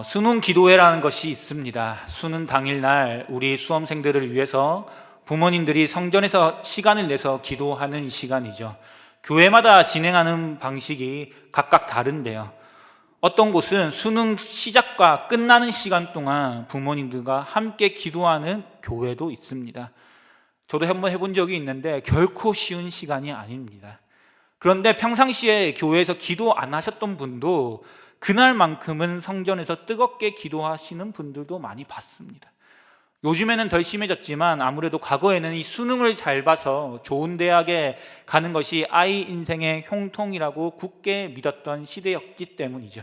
수능 기도회라는 것이 있습니다. 수능 당일날 우리 수험생들을 위해서 부모님들이 성전에서 시간을 내서 기도하는 시간이죠. 교회마다 진행하는 방식이 각각 다른데요. 어떤 곳은 수능 시작과 끝나는 시간 동안 부모님들과 함께 기도하는 교회도 있습니다. 저도 한번 해본 적이 있는데 결코 쉬운 시간이 아닙니다. 그런데 평상시에 교회에서 기도 안 하셨던 분도 그날만큼은 성전에서 뜨겁게 기도하시는 분들도 많이 봤습니다. 요즘에는 덜 심해졌지만 아무래도 과거에는 이 수능을 잘 봐서 좋은 대학에 가는 것이 아이 인생의 형통이라고 굳게 믿었던 시대였기 때문이죠.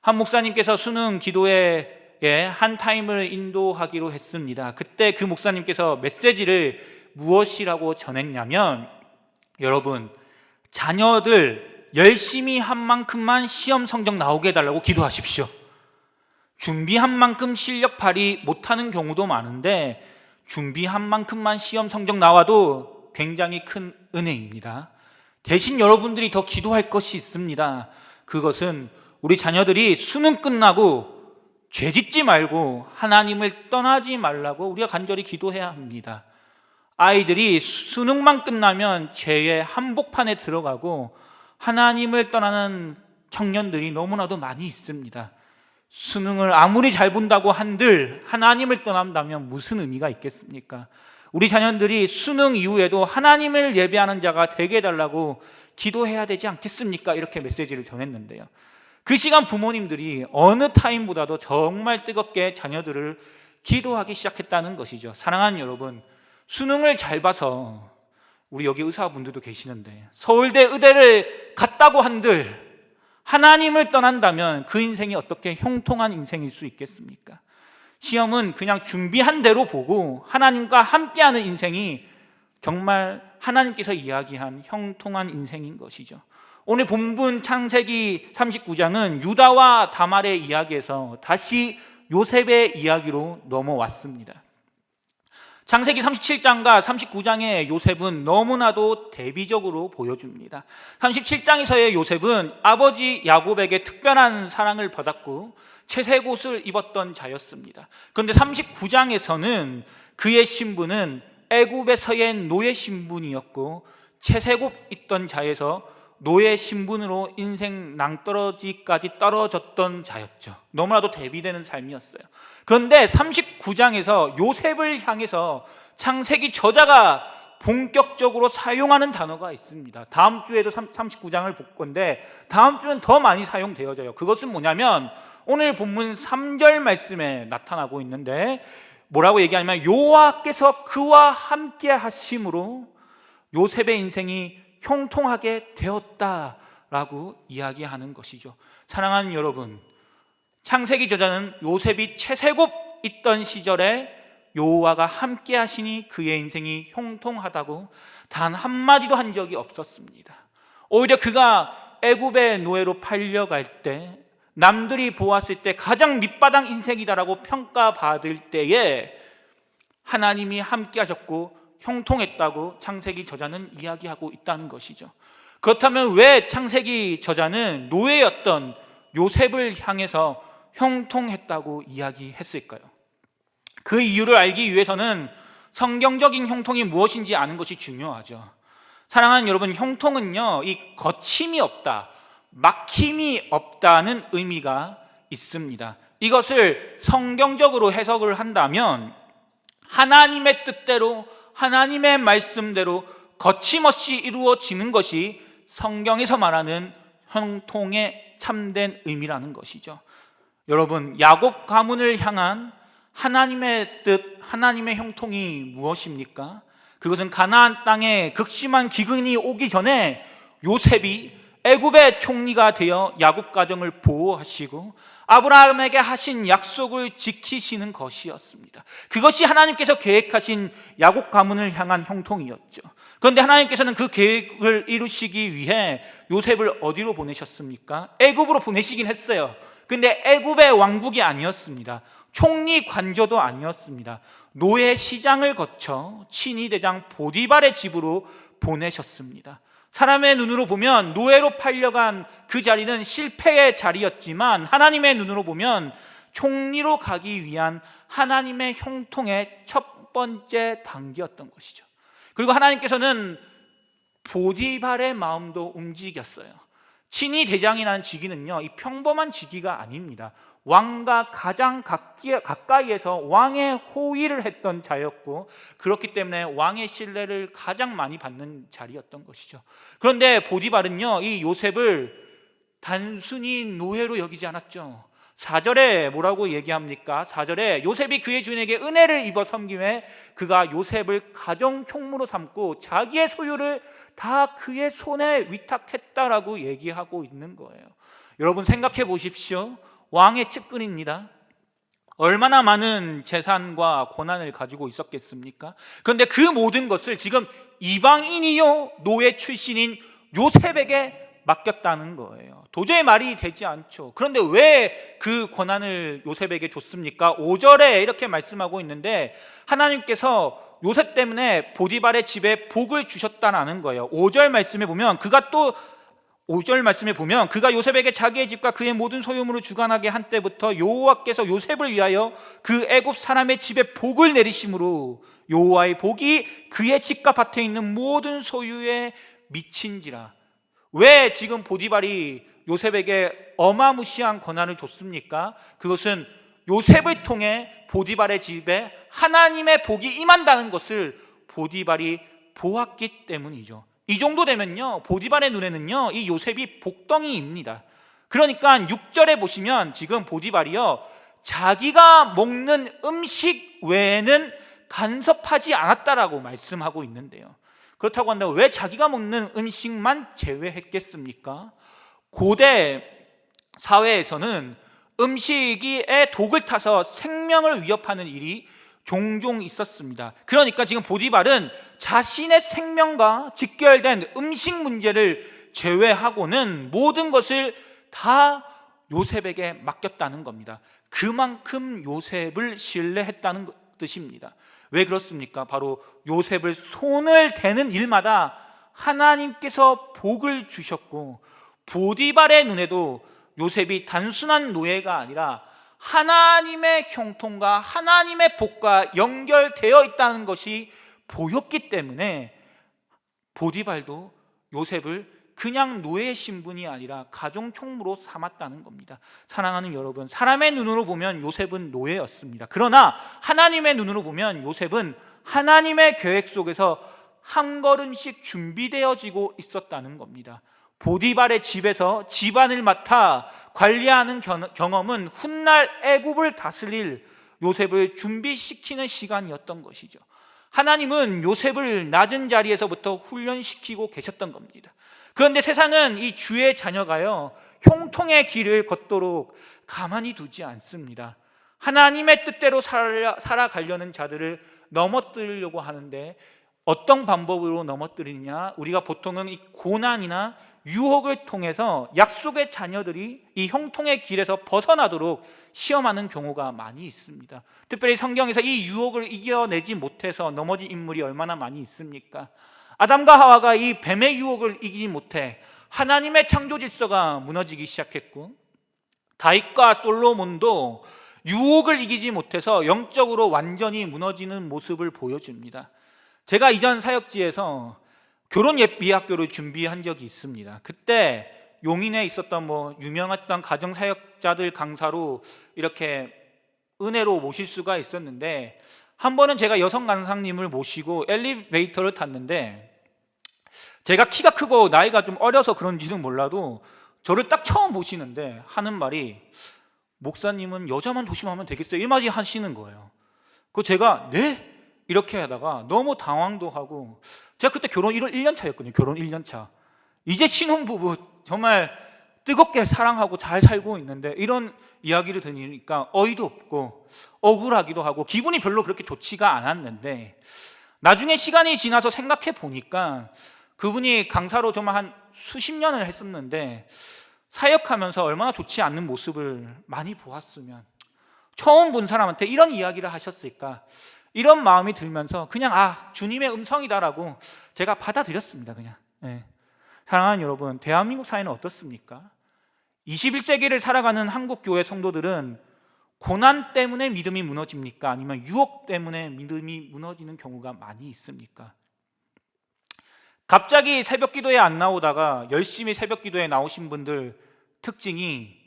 한 목사님께서 수능 기도회에 한 타임을 인도하기로 했습니다. 그때 그 목사님께서 메시지를 무엇이라고 전했냐면, 여러분, 자녀들 열심히 한 만큼만 시험 성적 나오게 해달라고 기도하십시오. 준비한 만큼 실력 발휘 못하는 경우도 많은데 준비한 만큼만 시험 성적 나와도 굉장히 큰 은혜입니다. 대신 여러분들이 더 기도할 것이 있습니다. 그것은 우리 자녀들이 수능 끝나고 죄짓지 말고 하나님을 떠나지 말라고 우리가 간절히 기도해야 합니다. 아이들이 수능만 끝나면 죄의 한복판에 들어가고 하나님을 떠나는 청년들이 너무나도 많이 있습니다. 수능을 아무리 잘 본다고 한들 하나님을 떠난다면 무슨 의미가 있겠습니까? 우리 자녀들이 수능 이후에도 하나님을 예배하는 자가 되게 해달라고 기도해야 되지 않겠습니까? 이렇게 메시지를 전했는데요. 그 시간 부모님들이 어느 타임보다도 정말 뜨겁게 자녀들을 기도하기 시작했다는 것이죠. 사랑하는 여러분, 수능을 잘 봐서 우리 여기 의사분들도 계시는데 서울대 의대를 갔다고 한들 하나님을 떠난다면 그 인생이 어떻게 형통한 인생일 수 있겠습니까? 시험은 그냥 준비한 대로 보고 하나님과 함께하는 인생이 정말 하나님께서 이야기한 형통한 인생인 것이죠. 오늘 본문 창세기 39장은 유다와 다말의 이야기에서 다시 요셉의 이야기로 넘어왔습니다. 창세기 37장과 39장의 요셉은 너무나도 대비적으로 보여줍니다. 37장에서의 요셉은 아버지 야곱에게 특별한 사랑을 받았고 채색옷을 입었던 자였습니다. 그런데 39장에서는 그의 신분은 애굽에서의 노예 신분이었고 채색옷 입던 자에서 노예 신분으로 인생 낭떠러지까지 떨어졌던 자였죠. 너무나도 대비되는 삶이었어요. 그런데 39장에서 요셉을 향해서 창세기 저자가 본격적으로 사용하는 단어가 있습니다. 다음 주에도 39장을 볼 건데 다음 주는 더 많이 사용되어져요. 그것은 뭐냐면 오늘 본문 3절 말씀에 나타나고 있는데 뭐라고 얘기하냐면 여호와께서 그와 함께 하심으로 요셉의 인생이 형통하게 되었다라고 이야기하는 것이죠. 사랑하는 여러분, 창세기 저자는 요셉이 채색옷 있던 시절에 여호와가 함께 하시니 그의 인생이 형통하다고 단 한마디도 한 적이 없었습니다. 오히려 그가 애굽의 노예로 팔려갈 때 남들이 보았을 때 가장 밑바닥 인생이다라고 평가받을 때에 하나님이 함께 하셨고 형통했다고 창세기 저자는 이야기하고 있다는 것이죠. 그렇다면 왜 창세기 저자는 노예였던 요셉을 향해서 형통했다고 이야기했을까요? 그 이유를 알기 위해서는 성경적인 형통이 무엇인지 아는 것이 중요하죠. 사랑하는 여러분, 형통은요, 이 거침이 없다, 막힘이 없다는 의미가 있습니다. 이것을 성경적으로 해석을 한다면 하나님의 뜻대로 하나님의 말씀대로 거침없이 이루어지는 것이 성경에서 말하는 형통의 참된 의미라는 것이죠. 여러분, 야곱 가문을 향한 하나님의 뜻, 하나님의 형통이 무엇입니까? 그것은 가나안 땅에 극심한 기근이 오기 전에 요셉이 애굽의 총리가 되어 야곱 가정을 보호하시고 아브라함에게 하신 약속을 지키시는 것이었습니다. 그것이 하나님께서 계획하신 야곱 가문을 향한 형통이었죠. 그런데 하나님께서는 그 계획을 이루시기 위해 요셉을 어디로 보내셨습니까? 애굽으로 보내시긴 했어요. 근데 애굽의 왕국이 아니었습니다. 총리 관저도 아니었습니다. 노예 시장을 거쳐 친위 대장 보디발의 집으로 보내셨습니다. 사람의 눈으로 보면 노예로 팔려간 그 자리는 실패의 자리였지만 하나님의 눈으로 보면 총리로 가기 위한 하나님의 형통의 첫 번째 단계였던 것이죠. 그리고 하나님께서는 보디발의 마음도 움직였어요. 친위 대장이라는 직위는요, 이 평범한 직위가 아닙니다. 왕과 가장 가까이에서 왕의 호위를 했던 자였고, 그렇기 때문에 왕의 신뢰를 가장 많이 받는 자리였던 것이죠. 그런데 보디발은요, 이 요셉을 단순히 노예로 여기지 않았죠. 4절에 뭐라고 얘기합니까? 4절에 요셉이 그의 주인에게 은혜를 입어 섬김에 그가 요셉을 가정 총무로 삼고 자기의 소유를 다 그의 손에 위탁했다라고 얘기하고 있는 거예요. 여러분 생각해 보십시오. 왕의 측근입니다. 얼마나 많은 재산과 권한을 가지고 있었겠습니까? 그런데 그 모든 것을 지금 이방인이요 노예 출신인 요셉에게 맡겼다는 거예요. 도저히 말이 되지 않죠. 그런데 왜 그 권한을 요셉에게 줬습니까? 5절에 이렇게 말씀하고 있는데 하나님께서 요셉 때문에 보디발의 집에 복을 주셨다는 거예요. 5절 말씀에 보면 그가 요셉에게 자기의 집과 그의 모든 소유물을 주관하게 한 때부터 여호와께서 요셉을 위하여 그 애굽 사람의 집에 복을 내리심으로 여호와의 복이 그의 집과 밭에 있는 모든 소유에 미친지라. 왜 지금 보디발이 요셉에게 어마무시한 권한을 줬습니까? 그것은 요셉을 통해 보디발의 집에 하나님의 복이 임한다는 것을 보디발이 보았기 때문이죠. 이 정도 되면요, 보디발의 눈에는요, 이 요셉이 복덩이입니다. 그러니까 6절에 보시면 지금 보디발이요, 자기가 먹는 음식 외에는 간섭하지 않았다라고 말씀하고 있는데요. 그렇다고 한다면 왜 자기가 먹는 음식만 제외했겠습니까? 고대 사회에서는 음식에 독을 타서 생명을 위협하는 일이 종종 있었습니다. 그러니까 지금 보디발은 자신의 생명과 직결된 음식 문제를 제외하고는 모든 것을 다 요셉에게 맡겼다는 겁니다. 그만큼 요셉을 신뢰했다는 뜻입니다. 왜 그렇습니까? 바로 요셉을 손을 대는 일마다 하나님께서 복을 주셨고, 보디발의 눈에도 요셉이 단순한 노예가 아니라 하나님의 형통과 하나님의 복과 연결되어 있다는 것이 보였기 때문에 보디발도 요셉을 그냥 노예의 신분이 아니라 가정 총무로 삼았다는 겁니다. 사랑하는 여러분, 사람의 눈으로 보면 요셉은 노예였습니다. 그러나 하나님의 눈으로 보면 요셉은 하나님의 계획 속에서 한 걸음씩 준비되어지고 있었다는 겁니다. 보디발의 집에서 집안을 맡아 관리하는 경험은 훗날 애굽을 다스릴 요셉을 준비시키는 시간이었던 것이죠. 하나님은 요셉을 낮은 자리에서부터 훈련시키고 계셨던 겁니다. 그런데 세상은 이 주의 자녀가요, 형통의 길을 걷도록 가만히 두지 않습니다. 하나님의 뜻대로 살아가려는 자들을 넘어뜨리려고 하는데 어떤 방법으로 넘어뜨리느냐? 우리가 보통은 이 고난이나 유혹을 통해서 약속의 자녀들이 이 형통의 길에서 벗어나도록 시험하는 경우가 많이 있습니다. 특별히 성경에서 이 유혹을 이겨내지 못해서 넘어진 인물이 얼마나 많이 있습니까? 아담과 하와가 이 뱀의 유혹을 이기지 못해 하나님의 창조 질서가 무너지기 시작했고, 다윗과 솔로몬도 유혹을 이기지 못해서 영적으로 완전히 무너지는 모습을 보여줍니다. 제가 이전 사역지에서 결혼 예비학교를 준비한 적이 있습니다. 그때 용인에 있었던 유명했던 가정사역자들 강사로 이렇게 은혜로 모실 수가 있었는데, 한 번은 제가 여성 강사님을 모시고 엘리베이터를 탔는데, 제가 키가 크고 나이가 좀 어려서 그런지는 몰라도 저를 딱 처음 보시는데 하는 말이, 목사님은 여자만 조심하면 되겠어요? 이 말이 하시는 거예요. 그 제가 네? 이렇게 하다가 너무 당황도 하고, 제가 그때 결혼 1년 차였거든요. 결혼 1년 차. 이제 신혼부부 정말 뜨겁게 사랑하고 잘 살고 있는데 이런 이야기를 들으니까 어이도 없고 억울하기도 하고 기분이 별로 그렇게 좋지가 않았는데, 나중에 시간이 지나서 생각해 보니까 그분이 강사로 정말 한 수십 년을 했었는데 사역하면서 얼마나 좋지 않는 모습을 많이 보았으면 처음 본 사람한테 이런 이야기를 하셨을까, 이런 마음이 들면서 그냥 주님의 음성이다라고 제가 받아들였습니다. 그냥. 네. 사랑하는 여러분, 대한민국 사회는 어떻습니까? 21세기를 살아가는 한국 교회 성도들은 고난 때문에 믿음이 무너집니까? 아니면 유혹 때문에 믿음이 무너지는 경우가 많이 있습니까? 갑자기 새벽 기도에 안 나오다가 열심히 새벽 기도에 나오신 분들 특징이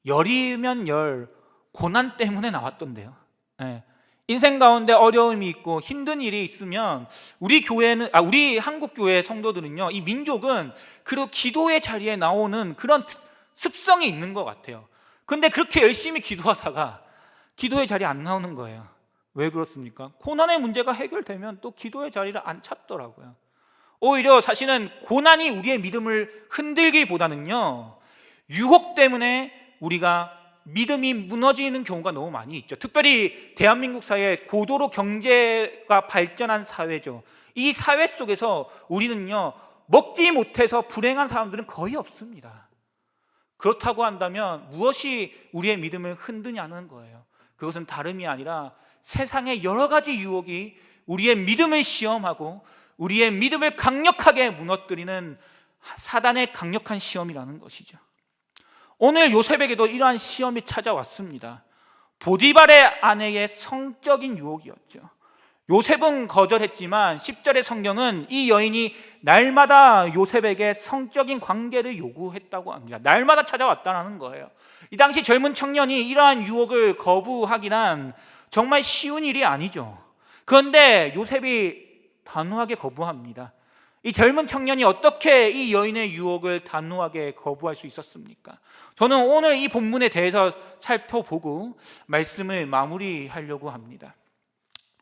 열이면 열, 고난 때문에 나왔던데요. 네. 인생 가운데 어려움이 있고 힘든 일이 있으면 우리 한국 교회 성도들은요, 이 민족은 그리고 기도의 자리에 나오는 그런 습성이 있는 것 같아요. 근데 그렇게 열심히 기도하다가 기도의 자리에 안 나오는 거예요. 왜 그렇습니까? 고난의 문제가 해결되면 또 기도의 자리를 안 찾더라고요. 오히려 사실은 고난이 우리의 믿음을 흔들기보다는요, 유혹 때문에 우리가 믿음이 무너지는 경우가 너무 많이 있죠. 특별히 대한민국 사회 고도로 경제가 발전한 사회죠. 이 사회 속에서 우리는요, 먹지 못해서 불행한 사람들은 거의 없습니다. 그렇다고 한다면 무엇이 우리의 믿음을 흔드냐는 거예요. 그것은 다름이 아니라 세상의 여러 가지 유혹이 우리의 믿음을 시험하고 우리의 믿음을 강력하게 무너뜨리는 사단의 강력한 시험이라는 것이죠. 오늘 요셉에게도 이러한 시험이 찾아왔습니다. 보디발의 아내의 성적인 유혹이었죠. 요셉은 거절했지만 10절의 성경은 이 여인이 날마다 요셉에게 성적인 관계를 요구했다고 합니다. 날마다 찾아왔다는 거예요. 이 당시 젊은 청년이 이러한 유혹을 거부하기란 정말 쉬운 일이 아니죠. 그런데 요셉이 단호하게 거부합니다. 이 젊은 청년이 어떻게 이 여인의 유혹을 단호하게 거부할 수 있었습니까? 저는 오늘 이 본문에 대해서 살펴보고 말씀을 마무리하려고 합니다.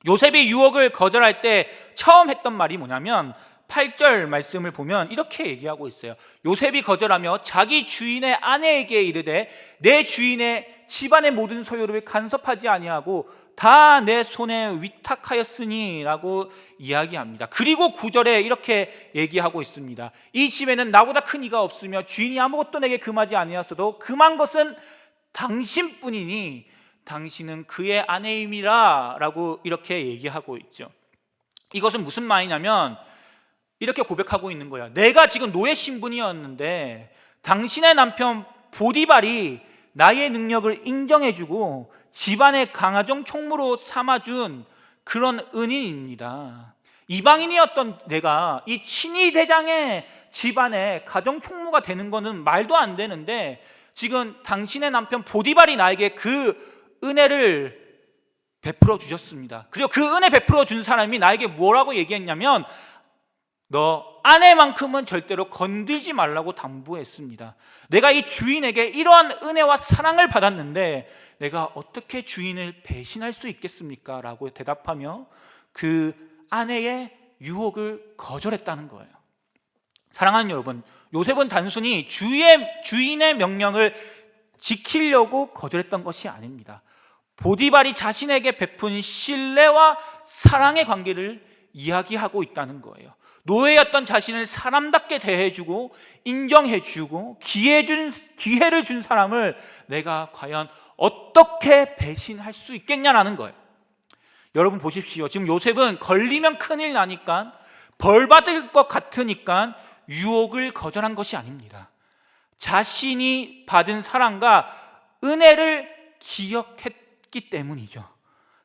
요셉이 유혹을 거절할 때 처음 했던 말이 뭐냐면 8절 말씀을 보면 이렇게 얘기하고 있어요. 요셉이 거절하며 자기 주인의 아내에게 이르되 내 주인의 집안의 모든 소유를 간섭하지 아니하고 다 내 손에 위탁하였으니 라고 이야기합니다. 그리고 9절에 이렇게 얘기하고 있습니다. 이 집에는 나보다 큰 이가 없으며 주인이 아무것도 내게 금하지 아니하였어도 금한 것은 당신뿐이니 당신은 그의 아내임이라 라고 이렇게 얘기하고 있죠. 이것은 무슨 말이냐면 이렇게 고백하고 있는 거야. 내가 지금 노예 신분이었는데 당신의 남편 보디발이 나의 능력을 인정해주고 집안의 강화정 총무로 삼아준 그런 은인입니다. 이방인이었던 내가 이 친위 대장의 집안의 가정 총무가 되는 거는 말도 안 되는데 지금 당신의 남편 보디발이 나에게 그 은혜를 베풀어 주셨습니다. 그리고 그 은혜 베풀어 준 사람이 나에게 뭐라고 얘기했냐면 너 아내만큼은 절대로 건들지 말라고 당부했습니다. 내가 이 주인에게 이러한 은혜와 사랑을 받았는데 내가 어떻게 주인을 배신할 수 있겠습니까? 라고 대답하며 그 아내의 유혹을 거절했다는 거예요. 사랑하는 여러분, 요셉은 단순히 주인의 명령을 지키려고 거절했던 것이 아닙니다. 보디발이 자신에게 베푼 신뢰와 사랑의 관계를 이야기하고 있다는 거예요. 노예였던 자신을 사람답게 대해주고 인정해주고 기회를 준 사람을 내가 과연 어떻게 배신할 수 있겠냐라는 거예요. 여러분 보십시오. 지금 요셉은 걸리면 큰일 나니까 벌 받을 것 같으니까 유혹을 거절한 것이 아닙니다. 자신이 받은 사랑과 은혜를 기억했기 때문이죠.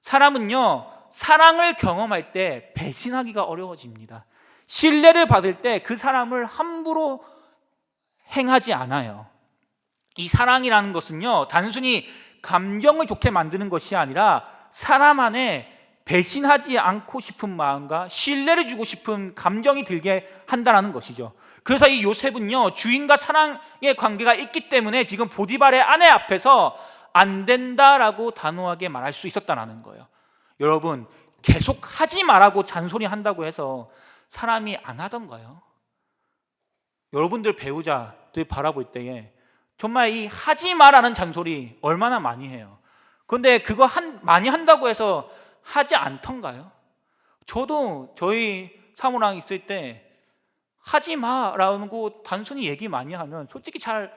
사람은요, 사랑을 경험할 때 배신하기가 어려워집니다. 신뢰를 받을 때 그 사람을 함부로 행하지 않아요. 이 사랑이라는 것은요, 단순히 감정을 좋게 만드는 것이 아니라 사람 안에 배신하지 않고 싶은 마음과 신뢰를 주고 싶은 감정이 들게 한다는 것이죠. 그래서 이 요셉은요, 주인과 사랑의 관계가 있기 때문에 지금 보디발의 아내 앞에서 안 된다라고 단호하게 말할 수 있었다는 거예요. 여러분, 계속 하지 말라고 잔소리한다고 해서 사람이 안 하던가요? 여러분들 배우자들 바라볼 때에 정말 이 하지 마라는 잔소리 얼마나 많이 해요. 그런데 그거 많이 한다고 해서 하지 않던가요? 저도 저희 사모랑 있을 때 하지 마라고 단순히 얘기 많이 하면 솔직히 잘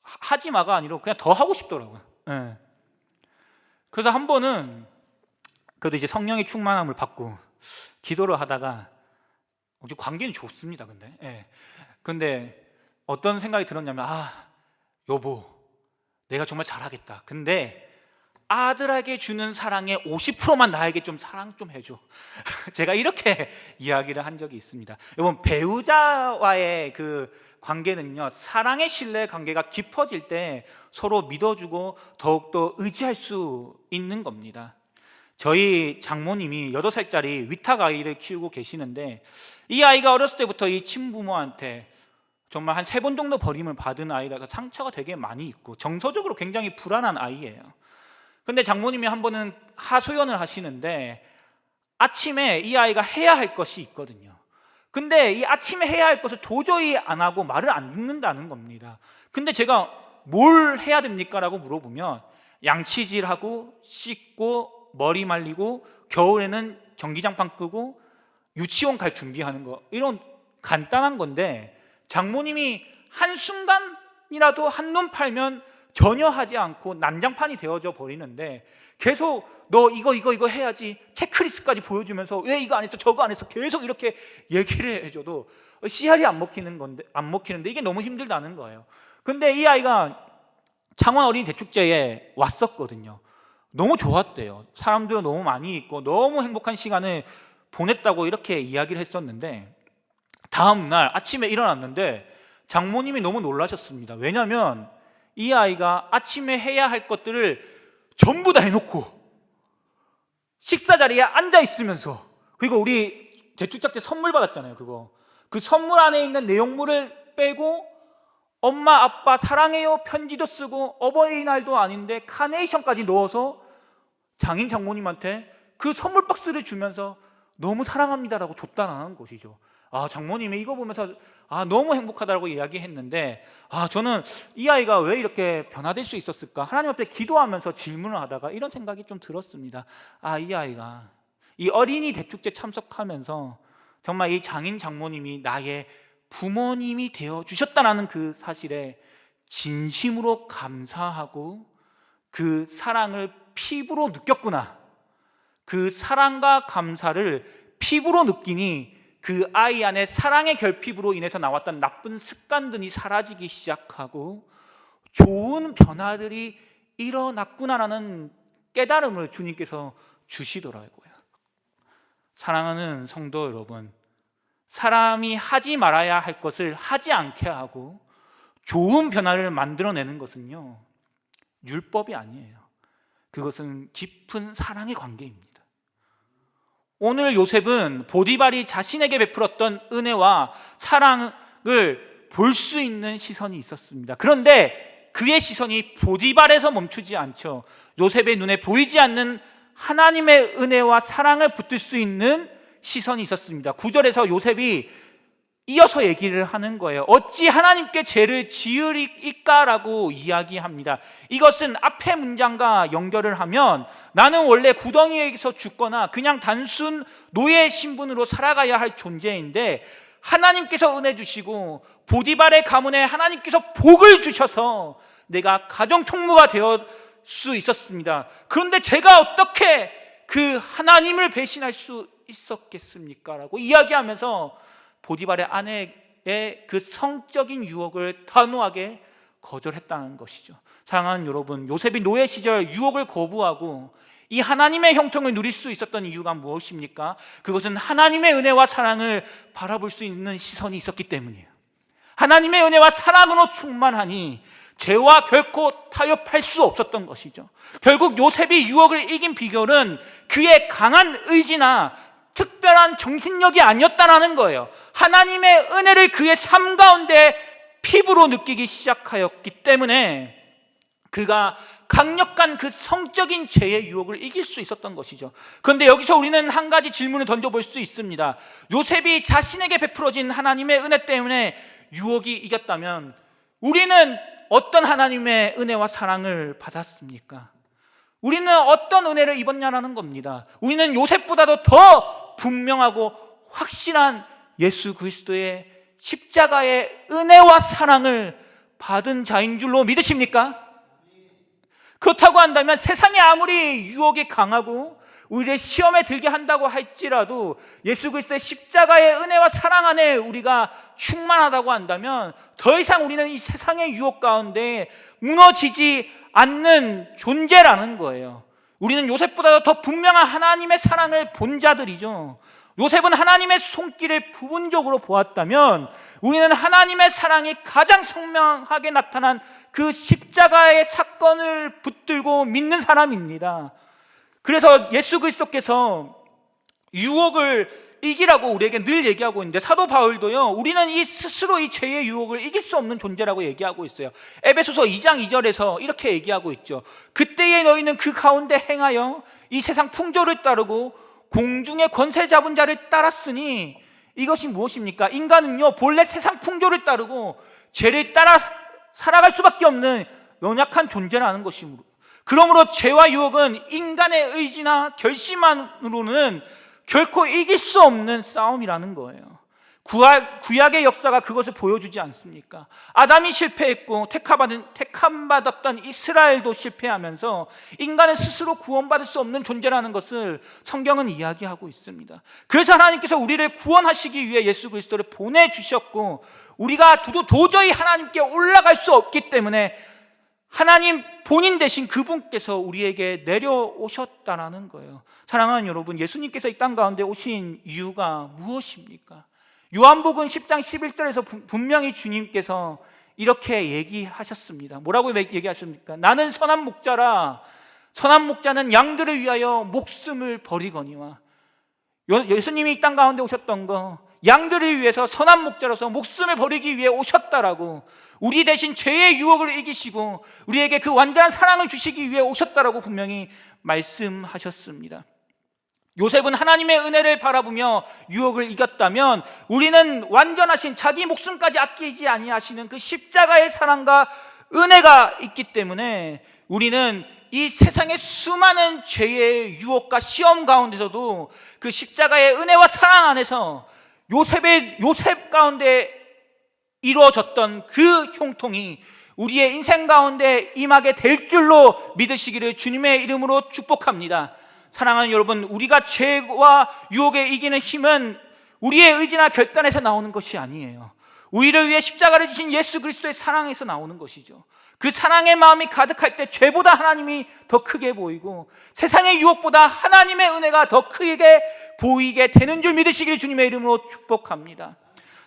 하지 마가 아니라 그냥 더 하고 싶더라고요. 네. 그래서 한 번은 그래도 이제 성령의 충만함을 받고 기도를 하다가 관계는 좋습니다. 근데 근데 어떤 생각이 들었냐면, 여보, 내가 정말 잘하겠다. 근데 아들에게 주는 사랑의 50%만 나에게 좀 사랑 좀 해줘. 제가 이렇게 이야기를 한 적이 있습니다. 여러분, 배우자와의 그 관계는요, 사랑의 신뢰 관계가 깊어질 때 서로 믿어주고 더욱더 의지할 수 있는 겁니다. 저희 장모님이 8살짜리 위탁 아이를 키우고 계시는데, 이 아이가 어렸을 때부터 이 친부모한테 정말 한 3번 정도 버림을 받은 아이라서 상처가 되게 많이 있고 정서적으로 굉장히 불안한 아이예요. 근데 장모님이 한 번은 하소연을 하시는데, 아침에 이 아이가 해야 할 것이 있거든요. 근데 이 아침에 해야 할 것을 도저히 안 하고 말을 안 듣는다는 겁니다. 근데 제가 뭘 해야 됩니까? 라고 물어보면, 양치질하고 씻고 머리 말리고 겨울에는 전기장판 끄고 유치원 갈 준비하는 거, 이런 간단한 건데 장모님이 한순간이라도 한눈 팔면 전혀 하지 않고 난장판이 되어져 버리는데, 계속 너 이거 해야지 체크리스트까지 보여주면서 왜 이거 안 했어 저거 안 했어 계속 이렇게 얘기를 해줘도 씨알이 안 먹히는데 이게 너무 힘들다는 거예요. 근데 이 아이가 창원 어린이 대축제에 왔었거든요. 너무 좋았대요. 사람들 너무 많이 있고 너무 행복한 시간을 보냈다고 이렇게 이야기를 했었는데, 다음 날 아침에 일어났는데 장모님이 너무 놀라셨습니다. 왜냐하면 이 아이가 아침에 해야 할 것들을 전부 다 해놓고 식사 자리에 앉아 있으면서, 그리고 우리 대축제 때 선물 받았잖아요. 그 선물 안에 있는 내용물을 빼고 엄마 아빠 사랑해요 편지도 쓰고 어버이날도 아닌데 카네이션까지 넣어서 장인 장모님한테 그 선물 박스를 주면서 너무 사랑합니다라고 줬다는 것이죠. 장모님이 이거 보면서 너무 행복하다고 이야기했는데, 저는 이 아이가 왜 이렇게 변화될 수 있었을까, 하나님 앞에 기도하면서 질문을 하다가 이런 생각이 좀 들었습니다. 이 아이가 이 어린이 대축제 참석하면서 정말 이 장인 장모님이 나의 부모님이 되어 주셨다는 그 사실에 진심으로 감사하고 그 사랑을 피부로 느꼈구나, 그 사랑과 감사를 피부로 느끼니 그 아이 안에 사랑의 결핍으로 인해서 나왔던 나쁜 습관들이 사라지기 시작하고 좋은 변화들이 일어났구나라는 깨달음을 주님께서 주시더라고요. 사랑하는 성도 여러분, 사람이 하지 말아야 할 것을 하지 않게 하고 좋은 변화를 만들어내는 것은요, 율법이 아니에요. 그것은 깊은 사랑의 관계입니다. 오늘 요셉은 보디발이 자신에게 베풀었던 은혜와 사랑을 볼 수 있는 시선이 있었습니다. 그런데 그의 시선이 보디발에서 멈추지 않죠. 요셉의 눈에 보이지 않는 하나님의 은혜와 사랑을 붙들 수 있는 시선이 있었습니다. 9절에서 요셉이 이어서 얘기를 하는 거예요. 어찌 하나님께 죄를 지으리까라고 이야기합니다. 이것은 앞의 문장과 연결을 하면, 나는 원래 구덩이에서 죽거나 그냥 단순 노예 신분으로 살아가야 할 존재인데 하나님께서 은혜 주시고 보디발의 가문에 하나님께서 복을 주셔서 내가 가정 총무가 되어 수 있었습니다. 그런데 제가 어떻게 그 하나님을 배신할 수 있었겠습니까? 라고 이야기하면서 보디발의 아내의 그 성적인 유혹을 단호하게 거절했다는 것이죠. 사랑하는 여러분, 요셉이 노예 시절 유혹을 거부하고 이 하나님의 형통을 누릴 수 있었던 이유가 무엇입니까? 그것은 하나님의 은혜와 사랑을 바라볼 수 있는 시선이 있었기 때문이에요. 하나님의 은혜와 사랑으로 충만하니 죄와 결코 타협할 수 없었던 것이죠. 결국 요셉이 유혹을 이긴 비결은 그의 강한 의지나 특별한 정신력이 아니었다는 거예요. 하나님의 은혜를 그의 삶 가운데 피부로 느끼기 시작하였기 때문에 그가 강력한 그 성적인 죄의 유혹을 이길 수 있었던 것이죠. 그런데 여기서 우리는 한 가지 질문을 던져볼 수 있습니다. 요셉이 자신에게 베풀어진 하나님의 은혜 때문에 유혹이 이겼다면 우리는 어떤 하나님의 은혜와 사랑을 받았습니까? 우리는 어떤 은혜를 입었냐라는 겁니다. 우리는 요셉보다도 더 분명하고 확실한 예수 그리스도의 십자가의 은혜와 사랑을 받은 자인 줄로 믿으십니까? 그렇다고 한다면 세상에 아무리 유혹이 강하고 우리를 시험에 들게 한다고 할지라도 예수 그리스도의 십자가의 은혜와 사랑 안에 우리가 충만하다고 한다면 더 이상 우리는 이 세상의 유혹 가운데 무너지지 않는 존재라는 거예요. 우리는 요셉보다 더 분명한 하나님의 사랑을 본 자들이죠. 요셉은 하나님의 손길을 부분적으로 보았다면 우리는 하나님의 사랑이 가장 선명하게 나타난 그 십자가의 사건을 붙들고 믿는 사람입니다. 그래서 예수 그리스도께서 유혹을 이기라고 우리에게 늘 얘기하고 있는데, 사도 바울도요, 우리는 이 스스로 이 죄의 유혹을 이길 수 없는 존재라고 얘기하고 있어요. 에베소서 2장 2절에서 이렇게 얘기하고 있죠. 그때에 너희는 그 가운데 행하여 이 세상 풍조를 따르고 공중의 권세 잡은 자를 따랐으니 이것이 무엇입니까? 인간은요 본래 세상 풍조를 따르고 죄를 따라 살아갈 수밖에 없는 연약한 존재라는 것이므로, 그러므로 죄와 유혹은 인간의 의지나 결심만으로는 결코 이길 수 없는 싸움이라는 거예요. 구약의 역사가 그것을 보여주지 않습니까? 아담이 실패했고 택함받았던 이스라엘도 실패하면서 인간은 스스로 구원받을 수 없는 존재라는 것을 성경은 이야기하고 있습니다. 그래서 하나님께서 우리를 구원하시기 위해 예수 그리스도를 보내주셨고, 우리가 도저히 하나님께 올라갈 수 없기 때문에 하나님 본인 대신 그분께서 우리에게 내려오셨다라는 거예요. 사랑하는 여러분, 예수님께서 이 땅 가운데 오신 이유가 무엇입니까? 요한복음 10장 11절에서 분명히 주님께서 이렇게 얘기하셨습니다. 뭐라고 얘기하십니까? 나는 선한 목자라, 선한 목자는 양들을 위하여 목숨을 버리거니와. 예수님이 이 땅 가운데 오셨던 거, 양들을 위해서 선한 목자로서 목숨을 버리기 위해 오셨다라고, 우리 대신 죄의 유혹을 이기시고 우리에게 그 완전한 사랑을 주시기 위해 오셨다라고 분명히 말씀하셨습니다. 요셉은 하나님의 은혜를 바라보며 유혹을 이겼다면 우리는 완전하신 자기 목숨까지 아끼지 아니하시는 그 십자가의 사랑과 은혜가 있기 때문에 우리는 이 세상의 수많은 죄의 유혹과 시험 가운데서도 그 십자가의 은혜와 사랑 안에서 요셉 가운데 이루어졌던 그 형통이 우리의 인생 가운데 임하게 될 줄로 믿으시기를 주님의 이름으로 축복합니다. 사랑하는 여러분, 우리가 죄와 유혹에 이기는 힘은 우리의 의지나 결단에서 나오는 것이 아니에요. 우리를 위해 십자가를 지신 예수 그리스도의 사랑에서 나오는 것이죠. 그 사랑의 마음이 가득할 때 죄보다 하나님이 더 크게 보이고 세상의 유혹보다 하나님의 은혜가 더 크게 보이게 되는 줄 믿으시기를 주님의 이름으로 축복합니다.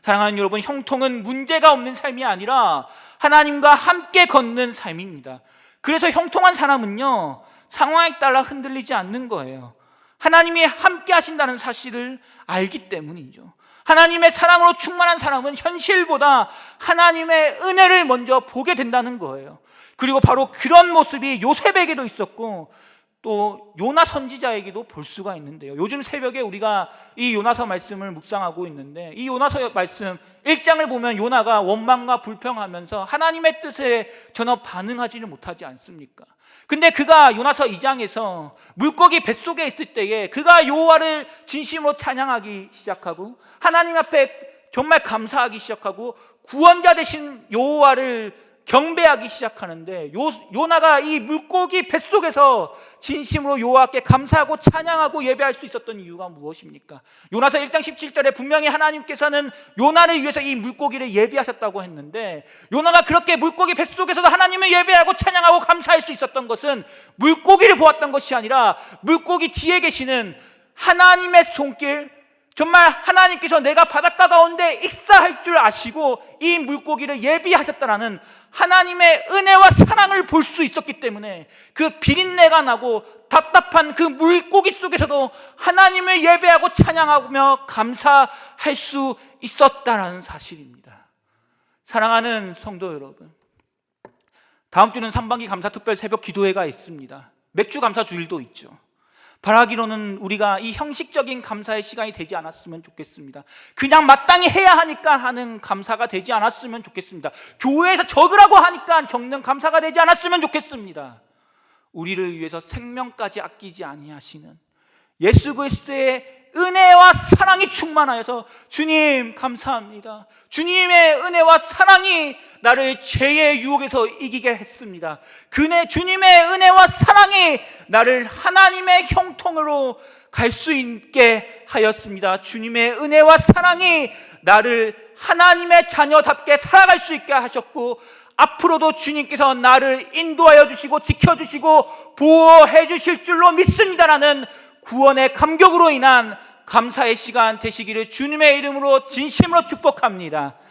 사랑하는 여러분, 형통은 문제가 없는 삶이 아니라 하나님과 함께 걷는 삶입니다. 그래서 형통한 사람은요, 상황에 따라 흔들리지 않는 거예요. 하나님이 함께 하신다는 사실을 알기 때문이죠. 하나님의 사랑으로 충만한 사람은 현실보다 하나님의 은혜를 먼저 보게 된다는 거예요. 그리고 바로 그런 모습이 요셉에게도 있었고 또 요나 선지자에게도 볼 수가 있는데요. 요즘 새벽에 우리가 이 요나서 말씀을 묵상하고 있는데, 이 요나서 말씀 1장을 보면 요나가 원망과 불평하면서 하나님의 뜻에 전혀 반응하지를 못하지 않습니까? 근데 그가 요나서 2장에서 물고기 뱃속에 있을 때에 그가 여호와를 진심으로 찬양하기 시작하고 하나님 앞에 정말 감사하기 시작하고 구원자 되신 여호와를 경배하기 시작하는데, 요나가 이 물고기 뱃속에서 진심으로 여호와께 감사하고 찬양하고 예배할 수 있었던 이유가 무엇입니까? 요나서 1장 17절에 분명히 하나님께서는 요나를 위해서 이 물고기를 예비하셨다고 했는데, 요나가 그렇게 물고기 뱃속에서도 하나님을 예배하고 찬양하고 감사할 수 있었던 것은 물고기를 보았던 것이 아니라 물고기 뒤에 계시는 하나님의 손길, 정말 하나님께서 내가 바닷가 가운데 익사할 줄 아시고 이 물고기를 예비하셨다라는 하나님의 은혜와 사랑을 볼 수 있었기 때문에 그 비린내가 나고 답답한 그 물고기 속에서도 하나님을 예배하고 찬양하며 감사할 수 있었다라는 사실입니다. 사랑하는 성도 여러분, 다음 주는 상반기 감사특별 새벽 기도회가 있습니다. 맥주 감사 주일도 있죠. 바라기로는 우리가 이 형식적인 감사의 시간이 되지 않았으면 좋겠습니다. 그냥 마땅히 해야 하니까 하는 감사가 되지 않았으면 좋겠습니다. 교회에서 적으라고 하니까 적는 감사가 되지 않았으면 좋겠습니다. 우리를 위해서 생명까지 아끼지 아니하시는 예수 그리스도의 은혜와 사랑이 충만하여서 주님 감사합니다. 주님의 은혜와 사랑이 나를 죄의 유혹에서 이기게 했습니다. 주님의 은혜와 사랑이 나를 하나님의 형통으로 갈 수 있게 하였습니다. 주님의 은혜와 사랑이 나를 하나님의 자녀답게 살아갈 수 있게 하셨고, 앞으로도 주님께서 나를 인도하여 주시고 지켜주시고 보호해 주실 줄로 믿습니다라는 구원의 감격으로 인한 감사의 시간 되시기를 주님의 이름으로 진심으로 축복합니다.